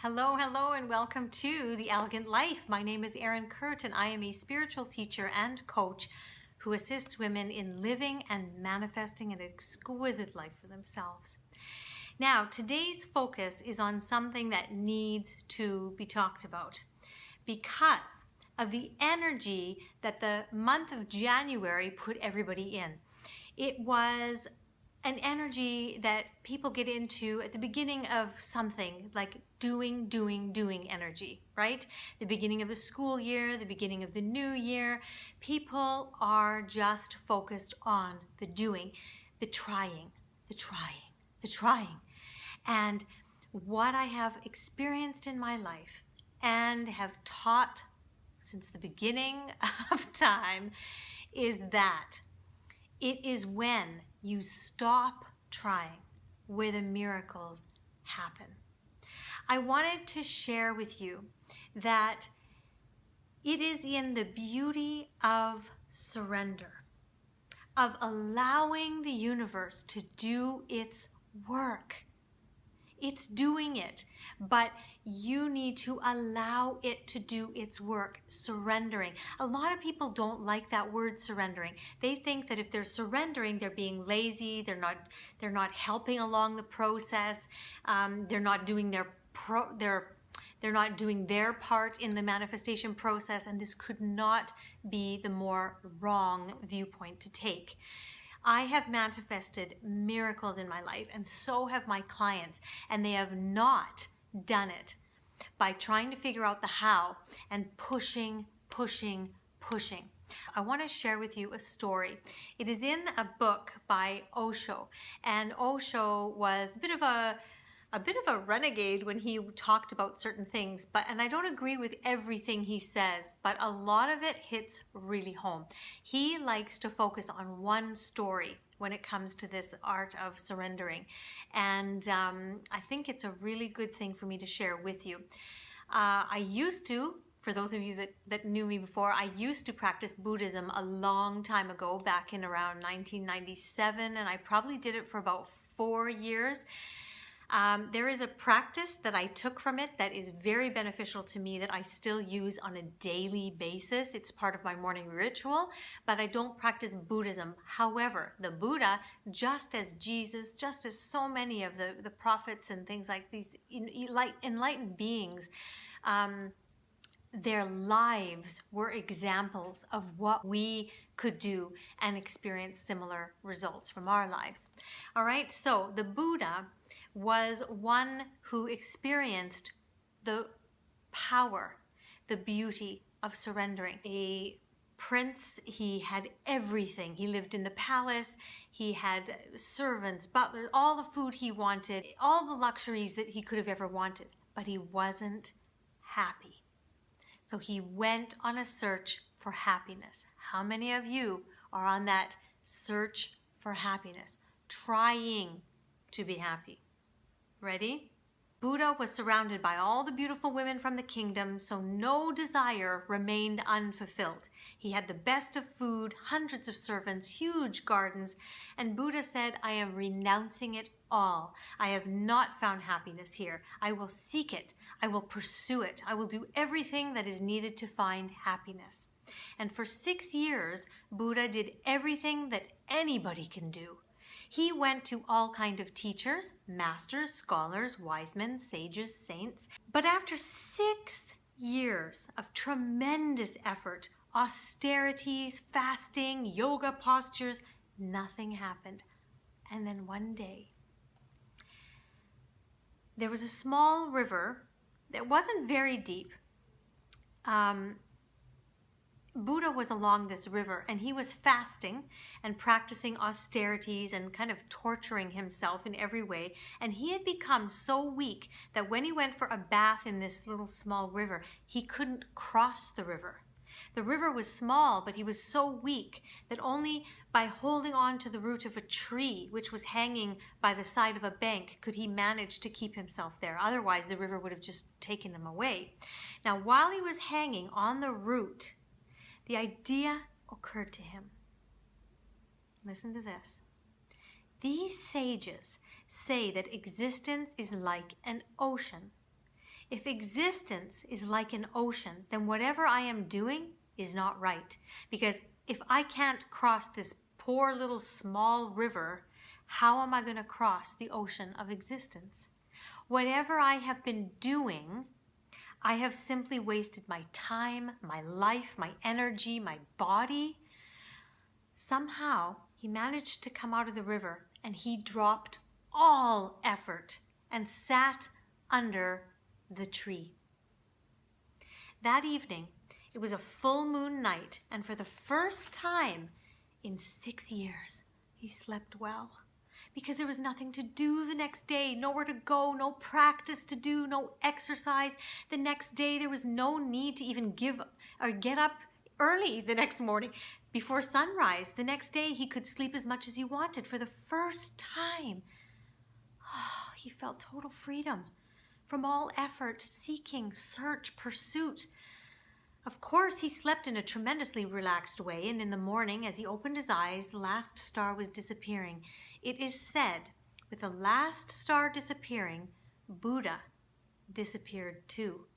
Hello, hello, and welcome to The Elegant Life. My name is Erin Kurt, and I am a spiritual teacher and coach who assists women in living and manifesting an exquisite life for themselves. Now, today's focus is on something that needs to be talked about because of the energy that the month of January put everybody in. It was an energy that people get into at the beginning of something, like doing energy, right? The beginning of the school year, the beginning of the new year. People are just focused on the doing, the trying. And what I have experienced in my life and have taught since the beginning of time is that it is when you stop trying where the miracles happen. I wanted to share with you that it is in the beauty of surrender, of allowing the universe to do its work. It's doing it, but you need to allow it to do its work, surrendering. A lot of people don't like that word surrendering. They think that if they're surrendering, they're being lazy, they're not helping along the process, they're not doing they're not doing their part in the manifestation process, and this could not be the more wrong viewpoint to take. I have manifested miracles in my life, and so have my clients, and they have not done it by trying to figure out the how and pushing. I want to share with you a story. It is in a book by Osho, and Osho was a bit of a renegade when he talked about certain things, and I don't agree with everything he says, but a lot of it hits really home. He likes to focus on one story when it comes to this art of surrendering, and I think it's a really good thing for me to share with you. I used to, for those of you that knew me before, I used to practice Buddhism a long time ago, back in around 1997, and I probably did it for about 4 years. There is a practice that I took from it that is very beneficial to me that I still use on a daily basis. It's part of my morning ritual, but I don't practice Buddhism. However, the Buddha, just as Jesus, just as so many of the prophets and things like these enlightened beings, their lives were examples of what we could do and experience similar results from our lives. All right, so the Buddha was one who experienced the power, the beauty of surrendering. A prince, he had everything. He lived in the palace, he had servants, butlers, all the food he wanted, all the luxuries that he could have ever wanted, but he wasn't happy. So he went on a search for happiness. How many of you are on that search for happiness, trying to be happy? Ready? Buddha was surrounded by all the beautiful women from the kingdom, so no desire remained unfulfilled. He had the best of food, hundreds of servants, huge gardens, and Buddha said, I am renouncing it all. I have not found happiness here. I will seek it. I will pursue it. I will do everything that is needed to find happiness. And for 6 years, Buddha did everything that anybody can do. He went to all kinds of teachers, masters, scholars, wise men, sages, saints. But after 6 years of tremendous effort, austerities, fasting, yoga postures, nothing happened. And then one day, there was a small river that wasn't very deep. Buddha was along this river, and he was fasting and practicing austerities and kind of torturing himself in every way. And he had become so weak that when he went for a bath in this little small river, he couldn't cross the river. The river was small, but he was so weak that only by holding on to the root of a tree, which was hanging by the side of a bank, could he manage to keep himself there. Otherwise, the river would have just taken him away. Now, while he was hanging on the root, the idea occurred to him. Listen to this. These sages say that existence is like an ocean. If existence is like an ocean, then whatever I am doing is not right. Because if I can't cross this poor little small river, how am I going to cross the ocean of existence? Whatever I have been doing, I have simply wasted my time, my life, my energy, my body. Somehow, he managed to come out of the river and he dropped all effort and sat under the tree. That evening, it was a full moon night, and for the first time in 6 years, he slept well. Because there was nothing to do the next day, nowhere to go, no practice to do, no exercise. The next day, there was no need to even get up early the next morning before sunrise. The next day, he could sleep as much as he wanted for the first time. Oh, he felt total freedom from all effort, seeking, search, pursuit. Of course, he slept in a tremendously relaxed way, and in the morning, as he opened his eyes, the last star was disappearing. It is said, with the last star disappearing, Buddha disappeared too.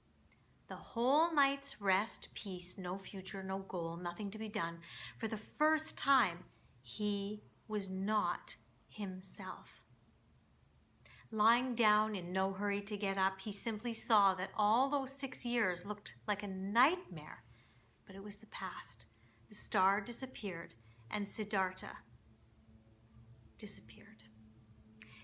The whole night's rest, peace, no future, no goal, nothing to be done. For the first time, he was not himself. Lying down in no hurry to get up, he simply saw that all those 6 years looked like a nightmare, but it was the past. The star disappeared, and Siddhartha disappeared.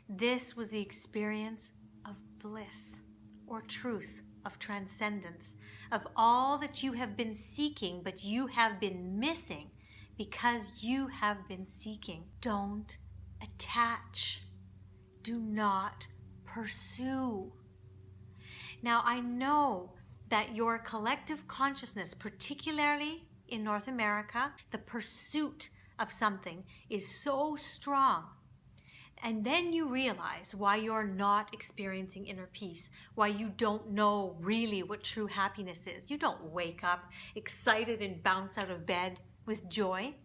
This was the experience of bliss, or truth, of transcendence, of all that you have been seeking, but you have been missing because you have been seeking. Don't attach. Do not pursue. Now, I know that your collective consciousness, particularly in North America, the pursuit of something is so strong. And then you realize why you're not experiencing inner peace, why you don't know really what true happiness is. You don't wake up excited and bounce out of bed with joy.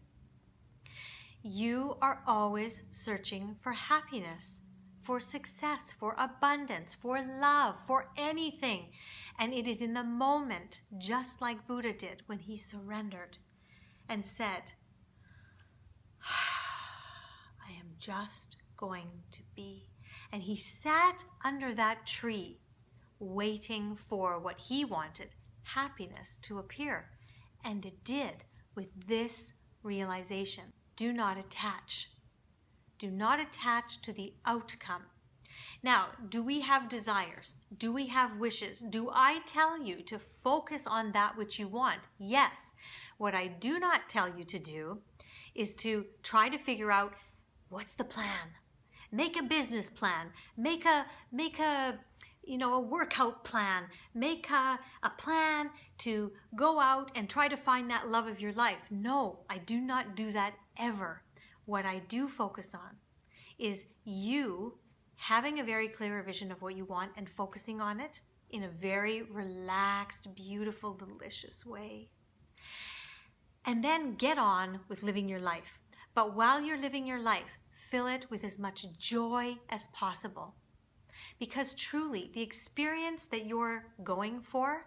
You are always searching for happiness, for success, for abundance, for love, for anything. And it is in the moment, just like Buddha did when he surrendered and said, I am just going to be. And he sat under that tree, waiting for what he wanted, happiness, to appear. And it did, with this realization. Do not attach. Do not attach to the outcome. Now, do we have desires? Do we have wishes? Do I tell you to focus on that which you want? Yes. What I do not tell you to do is to try to figure out what's the plan. Make a business plan. Make a workout plan. Make a plan to go out and try to find that love of your life. No, I do not do that ever. What I do focus on is you having a very clear vision of what you want and focusing on it in a very relaxed, beautiful, delicious way. And then get on with living your life. But while you're living your life, fill it with as much joy as possible. Because truly, the experience that you're going for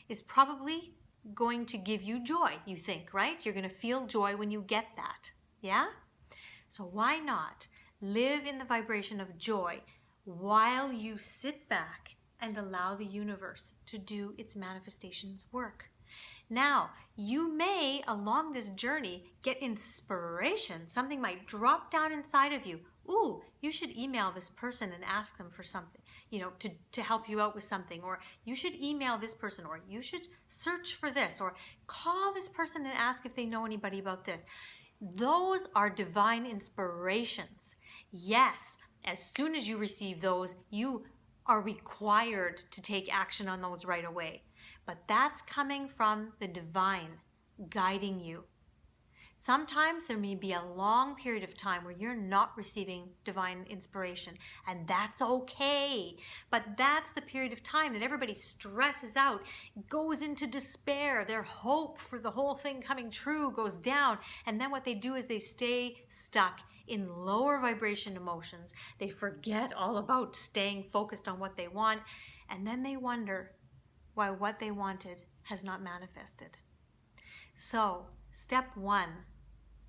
is probably going to give you joy, you think, right? You're going to feel joy when you get that. Yeah? So why not live in the vibration of joy while you sit back and allow the universe to do its manifestations work? Now, you may, along this journey, get inspiration. Something might drop down inside of you. Ooh, you should email this person and ask them for something, to help you out with something. Or you should email this person, or you should search for this, or call this person and ask if they know anybody about this. Those are divine inspirations. Yes, as soon as you receive those, you are required to take action on those right away. But that's coming from the divine guiding you. Sometimes there may be a long period of time where you're not receiving divine inspiration, and that's okay. But that's the period of time that everybody stresses out, goes into despair. Their hope for the whole thing coming true goes down. And then what they do is they stay stuck in lower vibration emotions. They forget all about staying focused on what they want. And then they wonder why what they wanted has not manifested. So, step 1,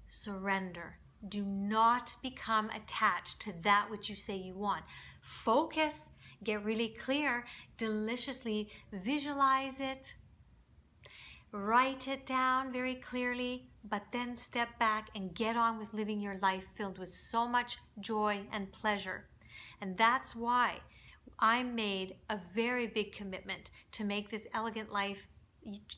surrender. Do not become attached to that which you say you want. Focus, get really clear, deliciously visualize it, write it down very clearly, but then step back and get on with living your life filled with so much joy and pleasure. And that's why I made a very big commitment to make this Elegant Life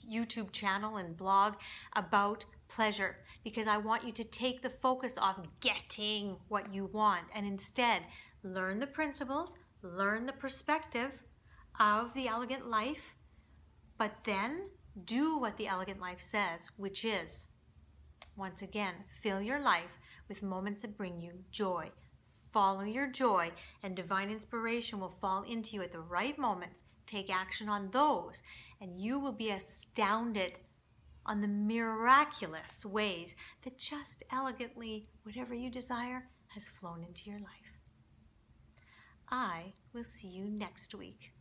YouTube channel and blog about pleasure, because I want you to take the focus off getting what you want and instead learn the principles, learn the perspective of the Elegant Life, but then do what the Elegant Life says, which is, once again, fill your life with moments that bring you joy. Follow your joy, and divine inspiration will fall into you at the right moments. Take action on those, and you will be astounded on the miraculous ways that just elegantly, whatever you desire, has flown into your life. I will see you next week.